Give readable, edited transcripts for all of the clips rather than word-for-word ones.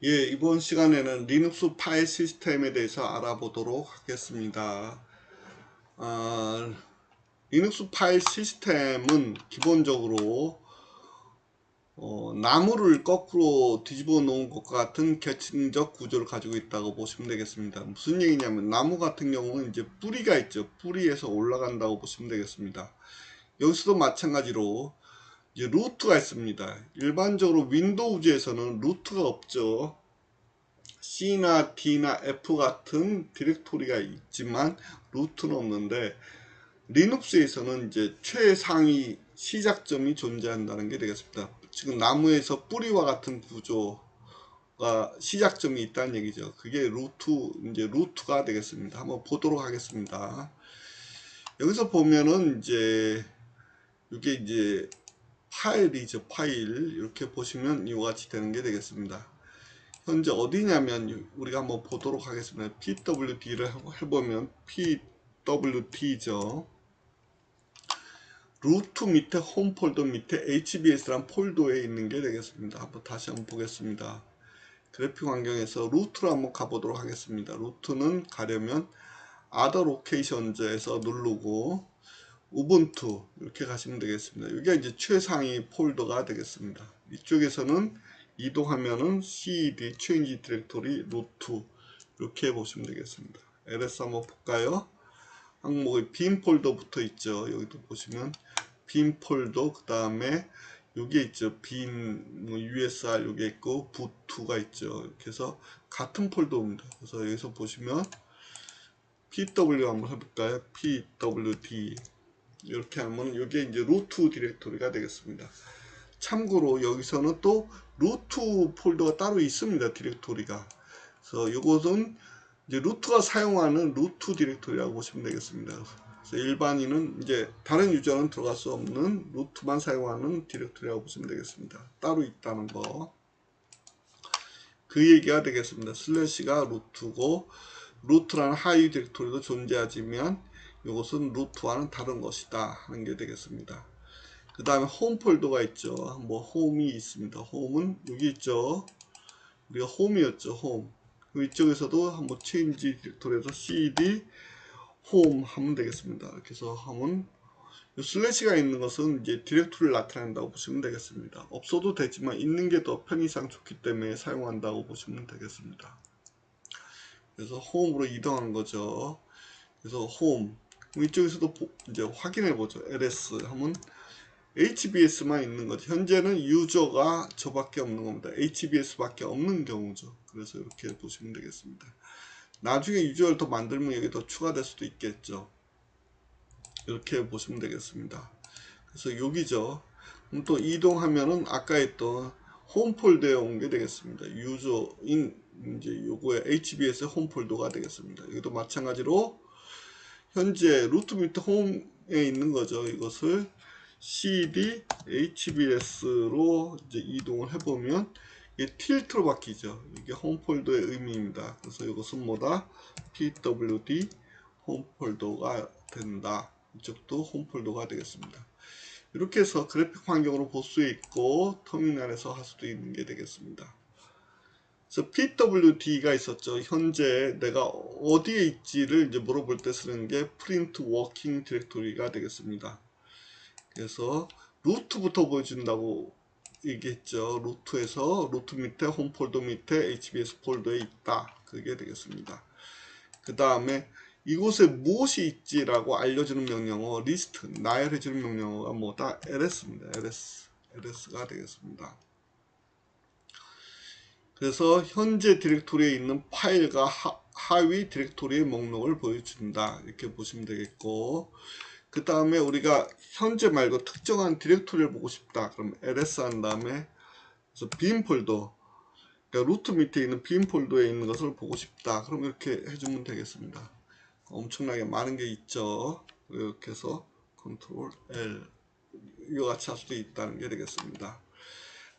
예, 이번 시간에는 리눅스 파일 시스템에 대해서 알아보도록 하겠습니다. 아, 리눅스 파일 시스템은 기본적으로 나무를 거꾸로 뒤집어 놓은 것과 같은 계층적 구조를 가지고 있다고 보시면 되겠습니다. 무슨 얘기냐면 나무 같은 경우는 이제 뿌리가 있죠. 뿌리에서 올라간다고 보시면 되겠습니다. 여기서도 마찬가지로 이제 루트가 있습니다. 일반적으로 윈도우즈에서는 루트가 없죠. C나 D나 F 같은 디렉토리가 있지만 루트는 없는데 리눅스에서는 이제 최상위 시작점이 존재한다는 게 되겠습니다. 지금 나무에서 뿌리와 같은 구조가 시작점이 있다는 얘기죠. 그게 이제 루트가 되겠습니다. 한번 보도록 하겠습니다. 여기서 보면은 이게 이제 파일이죠. 파일 이렇게 보시면 이와 같이 되는 게 되겠습니다. 현재 어디냐면 우리가 한번 보도록 하겠습니다. pwd를 해보면 pwd죠. 루트 밑에 홈 폴더 밑에 hbs란 폴더에 있는 게 되겠습니다. 한번 다시 한번 보겠습니다. 그래픽 환경에서 루트로 한번 가보도록 하겠습니다. 루트는 가려면 other locations에서 누르고 우분투 이렇게 가시면 되겠습니다. 이게 이제 최상위 폴더가 되겠습니다. 이쪽에서는 이동하면은 cd change 디렉토리 루트 이렇게 보시면 되겠습니다. ls 한번 볼까요? 항목에 빈 폴더 붙어 있죠. 여기도 보시면 빈 폴더 그 다음에 여기에 있죠. 빈 usr 여기 있고 부트가 있죠. 이렇게 해서 같은 폴더입니다. 그래서 여기서 보시면 pw 한번 해볼까요? pwd 이렇게 하면 이게 이제 루트 디렉토리가 되겠습니다. 참고로 여기서는 또 루트 폴더가 따로 있습니다. 디렉토리가. 그래서 이것은 이제 루트가 사용하는 루트 디렉토리라고 보시면 되겠습니다. 그래서 일반인은 이제 다른 유저는 들어갈 수 없는 루트만 사용하는 디렉토리라고 보시면 되겠습니다. 따로 있다는 거. 그 얘기가 되겠습니다. 슬래시가 루트고 루트라는 하위 디렉토리도 존재하지만 이것은 루트와는 다른 것이다 하는 게 되겠습니다. 그 다음에 홈 폴더가 있죠. 뭐 홈이 있습니다. 홈은 여기 있죠. 우리가 홈이었죠. 홈. 이쪽에서도 한번 체인지 디렉토리에서 cd 홈 하면 되겠습니다. 이렇게 해서 하면 슬래시가 있는 것은 이제 디렉토리를 나타낸다고 보시면 되겠습니다. 없어도 되지만 있는 게 더 편의상 좋기 때문에 사용한다고 보시면 되겠습니다. 그래서 홈으로 이동하는 거죠. 그래서 홈 이쪽에서도 이제 확인해 보죠. ls 하면 HBS만 있는 거죠. 현재는 유저가 저밖에 없는 겁니다. HBS밖에 없는 경우죠. 그래서 이렇게 보시면 되겠습니다. 나중에 유저를 더 만들면 여기 더 추가될 수도 있겠죠. 이렇게 보시면 되겠습니다. 그래서 여기죠. 그럼 또 이동하면은 아까 했던 홈 폴더에 온 게 되겠습니다. 유저인 이제 요거의 HBS 홈 폴더가 되겠습니다. 여기도 마찬가지로 현재 루트 밑에 홈에 있는 거죠. 이것을 cd hbs로 이제 이동을 해보면 이게 틸트로 바뀌죠. 이게 홈 폴더의 의미입니다. 그래서 이것은 뭐다? pwd 홈 폴더가 된다. 이쪽도 홈 폴더가 되겠습니다. 이렇게 해서 그래픽 환경으로 볼 수 있고 터미널에서 할 수도 있는 게 되겠습니다. 그래서 pwd가 있었죠. 현재 내가 어디에 있지를 이제 물어볼 때 쓰는 게 print working 디렉토리가 되겠습니다. 그래서 루트부터 보여준다고 얘기했죠. 루트에서 루트 밑에 홈 폴더 밑에 hbs 폴더에 있다. 그게 되겠습니다. 그 다음에 이곳에 무엇이 있지라고 알려주는 명령어 리스트 나열해주는 명령어가 뭐다? ls입니다. ls가 되겠습니다. 그래서 현재 디렉토리에 있는 파일과 하위 디렉토리의 목록을 보여준다. 이렇게 보시면 되겠고 그 다음에 우리가 현재 말고 특정한 디렉토리를 보고 싶다. 그럼 ls 한 다음에 빈 폴더 그러니까 루트 밑에 있는 빈 폴더에 있는 것을 보고 싶다. 그럼 이렇게 해주면 되겠습니다. 엄청나게 많은 게 있죠. 이렇게 해서 컨트롤 L 이와 같이 할 수도 있다는 게 되겠습니다.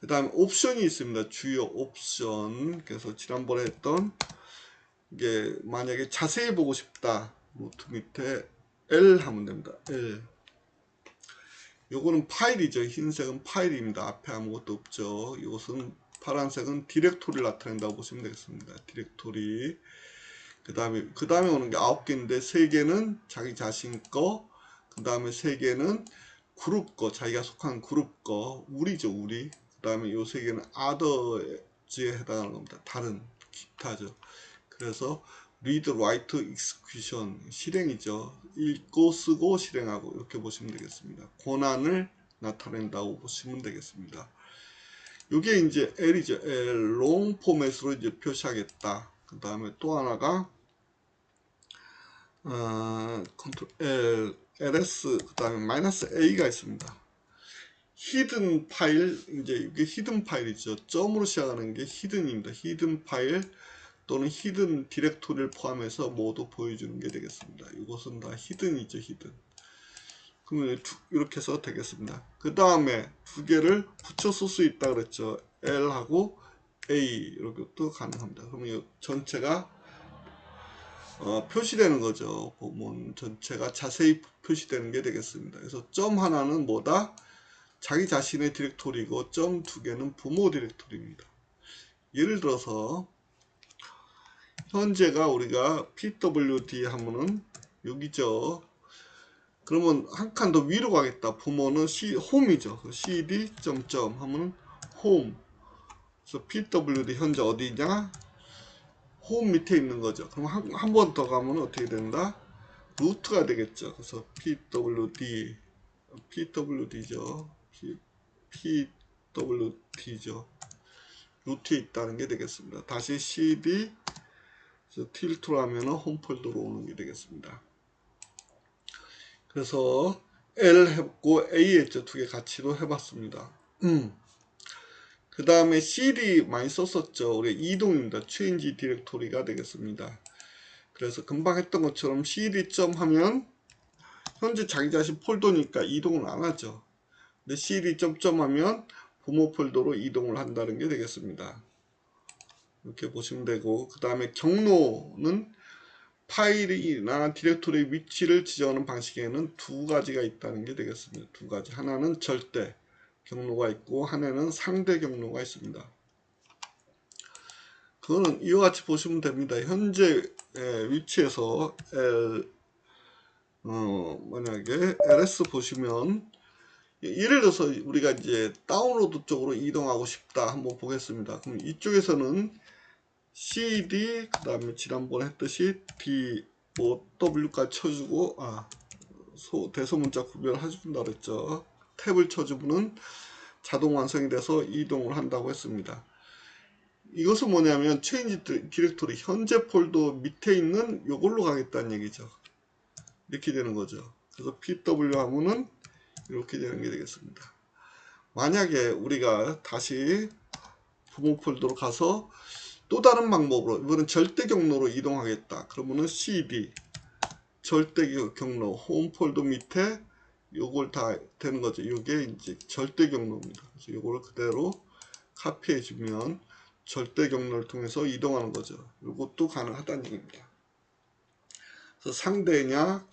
그 다음에 옵션이 있습니다. 주요 옵션. 그래서 지난번에 했던 이게 만약에 자세히 보고 싶다. 루트 밑에 L 하면 됩니다. L. 요거는 파일이죠. 흰색은 파일입니다. 앞에 아무것도 없죠. 이것은 파란색은 디렉토리를 나타낸다고 보시면 되겠습니다. 디렉토리. 그 다음에 오는 게 9개인데 3개는 자기 자신 거, 그 다음에 3개는 그룹 거, 자기가 속한 그룹 거, 우리죠, 우리. 그 다음에 요 3개는 other즈에 해당하는 겁니다. 다른, 기타죠. 그래서 read, write, execution, 실행이죠. 읽고, 쓰고, 실행하고, 이렇게 보시면 되겠습니다. 권한을 나타낸다고 보시면 되겠습니다. 이게 이제 L이죠. L, long 포맷으로 이제 표시하겠다. 그 다음에 또 하나가, 컨트롤 L, ls, 그 다음에 마이너스 A가 있습니다. 히든 파일, 이제 이게 히든 파일이죠. 점으로 시작하는 게 히든입니다. 히든 파일 또는 히든 디렉토리를 포함해서 모두 보여주는 게 되겠습니다. 이것은 다 히든이죠, 히든. 그러면 이렇게 해서 되겠습니다. 그 다음에 2개를 붙여 쓸 수 있다 그랬죠. L하고 A 이렇게 또 가능합니다. 그러면 이 전체가 표시되는 거죠. 부분 전체가 자세히 표시되는 게 되겠습니다. 그래서 점 하나는 뭐다? 자기 자신의 디렉토리고 점 2개는 부모 디렉토리입니다. 예를 들어서 현재가 우리가 pwd 하면은 여기죠. 그러면 한 칸 더 위로 가겠다. 부모는 홈이죠. cd 점점 하면 홈. 그래서 pwd 현재 어디냐? 홈 밑에 있는 거죠. 그럼 한 번 더 가면 어떻게 된다? 루트가 되겠죠. 그래서 pwd죠. pwd죠. 루트에 있다는 게 되겠습니다. 다시 cd 틸트로 하면 홈 폴더로 오는 게 되겠습니다. 그래서 L 했고 A 했죠. 2개 같이도 해봤습니다. 그 다음에 CD 많이 썼었죠. 우리 이동입니다. change 디렉토리가 되겠습니다. 그래서 금방 했던 것처럼 CD 점 하면 현재 자기 자신 폴더니까 이동을 안 하죠. 근데 CD 점점 하면 부모 폴더로 이동을 한다는 게 되겠습니다. 이렇게 보시면 되고, 그 다음에 경로는 파일이나 디렉토리의 위치를 지정하는 방식에는 2가지가 있다는 게 되겠습니다. 2가지. 하나는 절대 경로가 있고 하나는 상대 경로가 있습니다. 그거는 이와 같이 보시면 됩니다. 현재 위치에서 만약에 ls 보시면 예를 들어서 우리가 이제 다운로드 쪽으로 이동하고 싶다 한번 보겠습니다. 그럼 이쪽에서는 cd 그 다음에 지난번에 했듯이 d w까지 쳐주고 대소문자 구별해준다 그랬죠. 탭을 쳐주면 자동 완성이 돼서 이동을 한다고 했습니다. 이것은 뭐냐면 change 디렉토리 현재 폴더 밑에 있는 요걸로 가겠다는 얘기죠. 이렇게 되는 거죠. 그래서 pw 하면은 이렇게 되는 게 되겠습니다. 만약에 우리가 다시 부모 폴더로 가서 또 다른 방법으로 이번엔 절대 경로로 이동하겠다. 그러면은 cd 절대 경로 홈 폴더 밑에 요걸 다 되는 거죠. 요게 이제 절대 경로입니다. 그래서 요걸 그대로 카피해 주면 절대 경로를 통해서 이동하는 거죠. 요것도 가능하다는 얘기입니다. 그래서 상대냐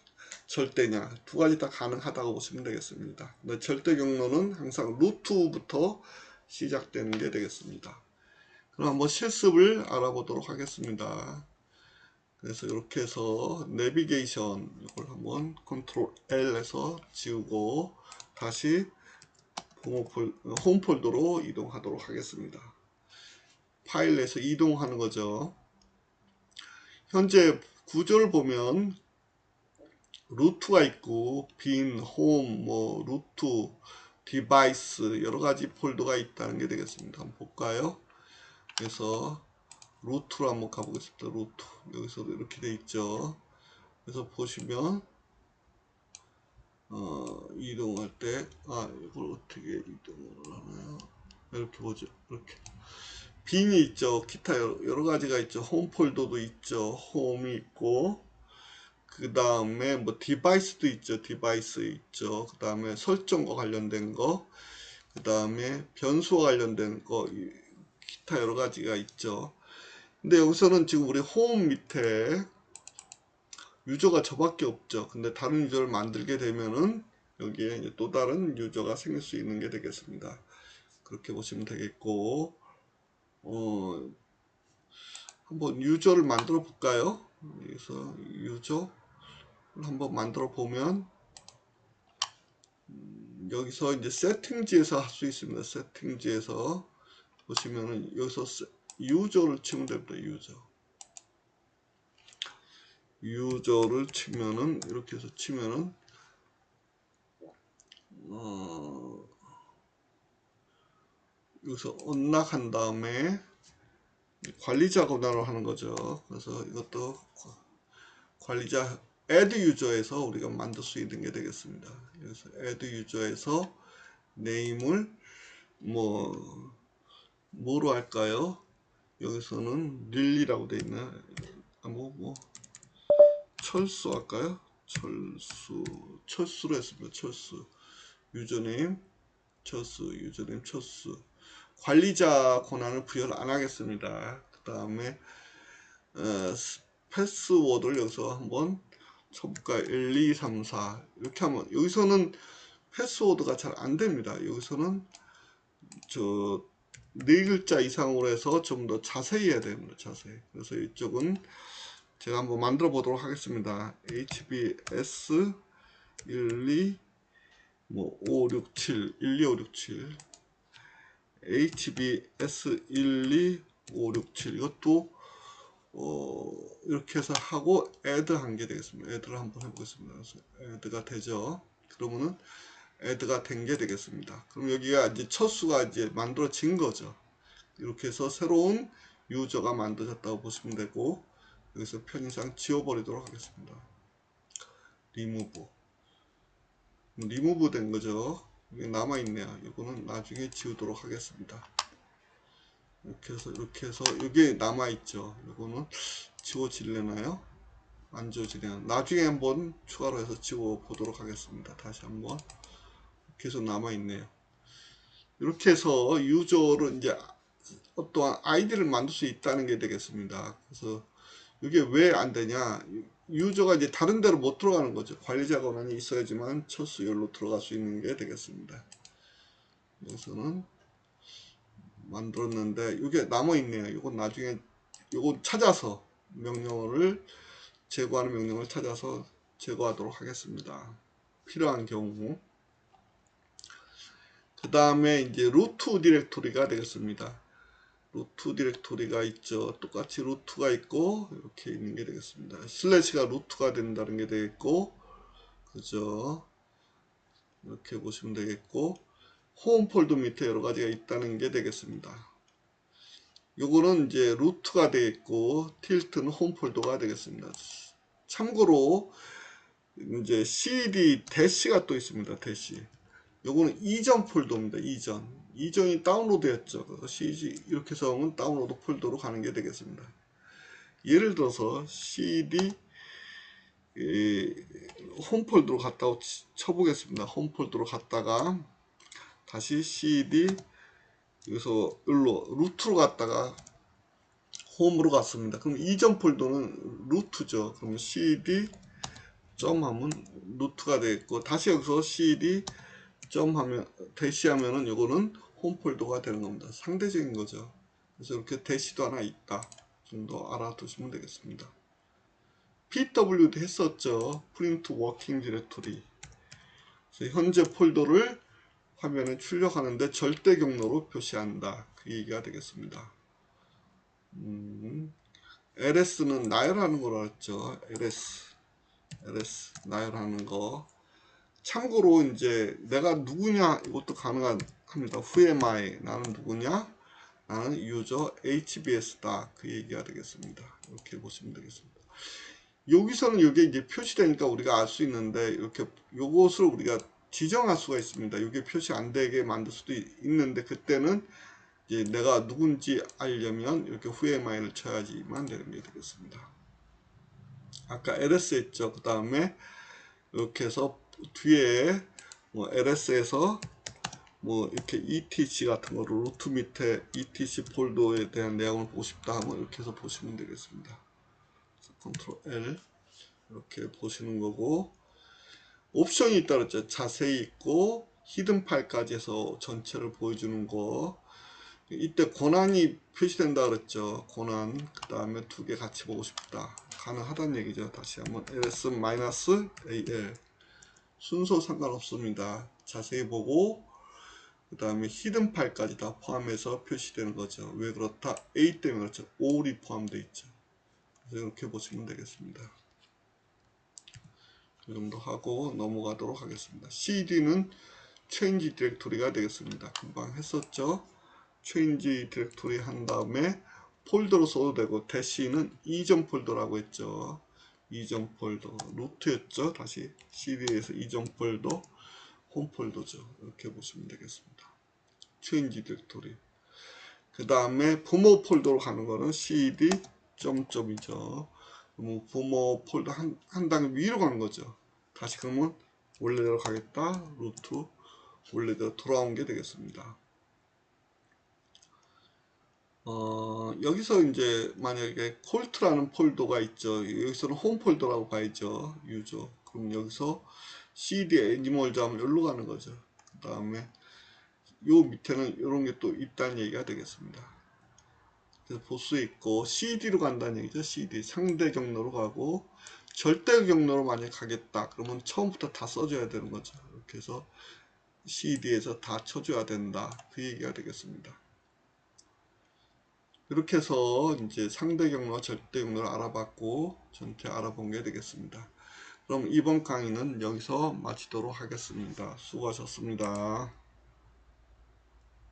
절대냐 2가지 다 가능하다고 보시면 되겠습니다. 근데 절대 경로는 항상 루트부터 시작되는 게 되겠습니다. 그럼 한번 실습을 알아보도록 하겠습니다. 그래서 이렇게 해서 내비게이션 이걸 한번 컨트롤 L 해서 지우고 다시 홈 폴더로 이동하도록 하겠습니다. 파일에서 이동하는 거죠. 현재 구조를 보면 루트가 있고 빈, 홈, 루트, 디바이스 여러가지 폴더가 있다는 게 되겠습니다. 한번 볼까요? 그래서 루트로 한번 가보겠습니다. 루트 여기서도 이렇게 돼 있죠. 그래서 보시면 이동할 때 이걸 어떻게 이동을 하나요? 이렇게 보죠. 이렇게 빈이 있죠. 기타 여러 가지가 있죠. 홈 폴더도 있죠. 홈이 있고 그 다음에 뭐 디바이스도 있죠. 디바이스 있죠. 그 다음에 설정과 관련된 거, 그 다음에 변수와 관련된 거, 기타 여러 가지가 있죠. 근데 여기서는 지금 우리 홈 밑에 유저가 저밖에 없죠. 근데 다른 유저를 만들게 되면은 여기에 이제 또 다른 유저가 생길 수 있는 게 되겠습니다. 그렇게 보시면 되겠고, 한번 유저를 만들어 볼까요? 여기서 유저를 한번 만들어 보면 여기서 이제 세팅지에서 할 수 있습니다. 세팅지에서 보시면은 여기서 유저를 치면 됩니다. 유저를 치면은 이렇게 해서 치면은 여기서 언락한 다음에 관리자 권한으로 하는 거죠. 그래서 이것도 관리자 add 유저에서 우리가 만들 수 있는 게 되겠습니다. 그래서 add 유저에서 네임을 뭐로 할까요? 여기서는 릴리라고 되어 있네. 철수 할까요? 철수로 했습니다. 철수 유저네임 철수 관리자 권한을 부여를 안 하겠습니다. 그 다음에 패스워드를 여기서 한번 쳐볼까요? 1, 2, 3, 4 이렇게 하면 여기서는 패스워드가 잘 안됩니다. 여기서는 네 글자 이상으로 해서 좀 더 자세히 해야 됩니다. 자세히. 그래서 이쪽은 제가 한번 만들어 보도록 하겠습니다. HBS 12 567 12567 HBS 12567 이것도 이렇게 해서 하고 add 한 게 되겠습니다. add를 한번 해보겠습니다. 그래서 add가 되죠. 그러면은 add가 된 게 되겠습니다. 그럼 여기가 이제 첫 수가 이제 만들어진 거죠. 이렇게 해서 새로운 유저가 만들어졌다고 보시면 되고 여기서 편의상 지워버리도록 하겠습니다. 리무브 된 거죠. 이게 남아있네요. 이거는 나중에 지우도록 하겠습니다. 이렇게 해서 이게 남아있죠. 이거는 지워질려나요? 안 지워지네요. 나중에 한번 추가로 해서 지워보도록 하겠습니다. 다시 한번. 계속 남아있네요. 이렇게 해서 유저를 이제 어떠한 아이디를 만들 수 있다는 게 되겠습니다. 그래서 이게 왜 안 되냐? 유저가 이제 다른 데로 못 들어가는 거죠. 관리자 권한이 있어야지만 첫 수열로 들어갈 수 있는 게 되겠습니다. 여기서는 만들었는데 이게 남아 있네요. 이건 나중에 이거 찾아서 명령어를 제거하는 명령을 찾아서 제거하도록 하겠습니다. 필요한 경우. 그 다음에 이제 루트 디렉토리가 되겠습니다. 루트 디렉토리가 있죠. 똑같이 루트가 있고 이렇게 있는 게 되겠습니다. 슬래시가 루트가 된다는 게 되겠고, 그죠? 이렇게 보시면 되겠고, 홈 폴더 밑에 여러 가지가 있다는 게 되겠습니다. 요거는 이제 루트가 되겠고, 틸트는 홈 폴더가 되겠습니다. 참고로 이제 cd 대시가 또 있습니다. 대시. 요거는 이전 폴더입니다. 이전이 다운로드였죠. 그래서 cd 이렇게 해서 하면 다운로드 폴더로 가는 게 되겠습니다. 예를 들어서 cd 홈 폴더로 갔다고 쳐보겠습니다. 홈 폴더로 갔다가 다시 cd 여기서 일로 루트로 갔다가 홈으로 갔습니다. 그럼 이전 폴더는 루트죠. 그럼 cd 점 하면 루트가 되겠고, 다시 여기서 cd 점 하면 대시하면은 요거는 홈 폴더가 되는 겁니다. 상대적인 거죠. 그래서 이렇게 대시도 하나 있다 정도 알아두시면 되겠습니다. pw도 했었죠. print working directory. 그래서 현재 폴더를 화면에 출력하는데 절대 경로로 표시한다. 그 얘기가 되겠습니다. ls는 나열하는 거로 했죠. ls 나열하는 거. 참고로 이제 내가 누구냐 이것도 가능합니다. Who am I? 나는 누구냐? 나는 유저 HBS다. 그 얘기가 되겠습니다. 이렇게 보시면 되겠습니다. 여기서는 이게 이제 표시되니까 우리가 알 수 있는데 이렇게 요것을 우리가 지정할 수가 있습니다. 이게 표시 안 되게 만들 수도 있는데 그때는 이제 내가 누군지 알려면 이렇게 Who am I를 쳐야지만 되는 게 되겠습니다. 아까 ls 했죠. 그 다음에 이렇게 해서 뒤에 ls에서 이렇게 etc 같은 거를 루트 밑에 etc 폴더에 대한 내용을 보고 싶다 하면 이렇게 해서 보시면 되겠습니다. 컨트롤 L 이렇게 보시는 거고, 옵션이 있다 그랬죠. 자세히 있고 히든 파일까지 해서 전체를 보여주는 거. 이때 권한이 표시된다 그랬죠. 권한. 그 다음에 두 개 같이 보고 싶다. 가능하다는 얘기죠. 다시 한번 ls-al 순서 상관없습니다. 자세히 보고 그 다음에 히든 파일까지 다 포함해서 표시되는 거죠. 왜 그렇다? A 때문에 그렇죠. all이 포함되어 있죠. 그래서 이렇게 보시면 되겠습니다. 이 정도 하고 넘어가도록 하겠습니다. cd는 change 디렉토리가 되겠습니다. 금방 했었죠. change 디렉토리 한 다음에 폴더로 써도 되고, 대시는 이전 폴더라고 했죠. 이전 폴더 루트였죠. 다시 cd에서 이전 폴더 홈 폴더죠. 이렇게 보시면 되겠습니다. change 디렉토리. 그 다음에 부모 폴더로 가는 거는 cd 점점이죠. 그러면 부모 폴더 한 단계 위로 간 거죠. 다시 그러면 원래대로 가겠다. 루트 원래대로 돌아온 게 되겠습니다. 여기서 이제 만약에 콜트라는 폴더가 있죠. 여기서는 홈 폴더라고 봐야죠. 유저. 그럼 여기서 cd 애니멀 잡으면 여기로 가는 거죠. 그 다음에 요 밑에는 이런 게 또 있다는 얘기가 되겠습니다. 그래서 보스에 있고 cd로 간다는 얘기죠. cd 상대 경로로 가고 절대 경로로 만약 가겠다. 그러면 처음부터 다 써줘야 되는 거죠. 이렇게 해서 cd에서 다 쳐줘야 된다. 그 얘기가 되겠습니다. 이렇게 해서 이제 상대 경로와 절대 경로를 알아봤고 전체 알아본 게 되겠습니다. 그럼 이번 강의는 여기서 마치도록 하겠습니다. 수고하셨습니다.